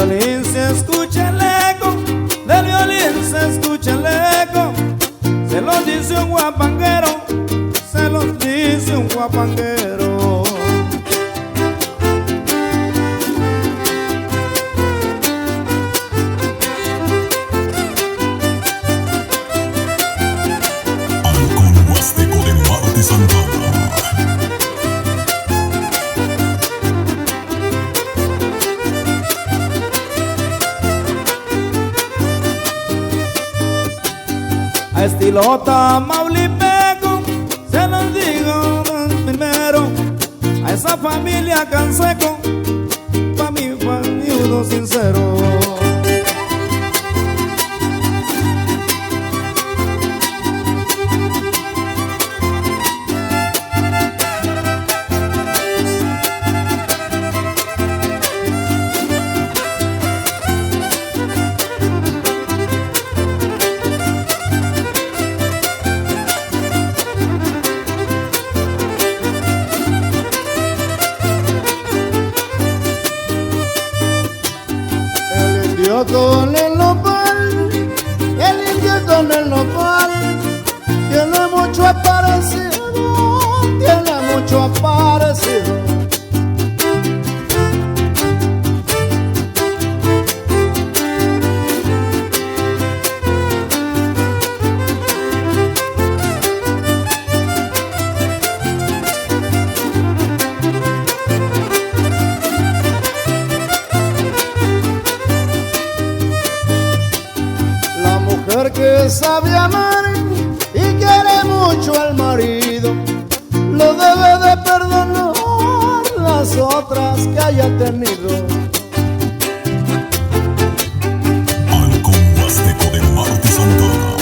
violín se escucha el eco, del violín se escucha el eco. Se lo dice un guapanguero, se lo dice un guapanguero. Halcón Huasteco de Marty Santana. A estilo tamaulipeco, se los digo primero, a esa familia Canseco, pa' mi uno sincero. Con el nopal, el indio con el nopal, tiene mucho aparecido, tiene mucho aparecido. Que sabe amar y quiere mucho al marido, lo debe de perdonar las otras que haya tenido. Halcón Huasteco de Marty Santana.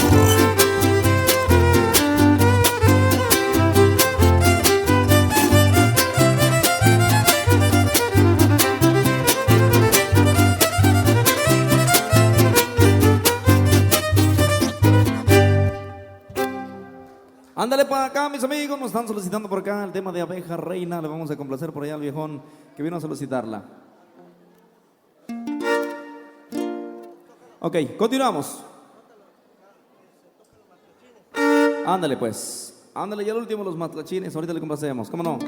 Ándale para acá, mis amigos, nos están solicitando por acá el tema de Abeja Reina. Le vamos a complacer por allá al viejón que vino a solicitarla. Ok, continuamos. Ándale pues, ándale, ya el último los matlachines, ahorita le complacemos, ¿cómo no?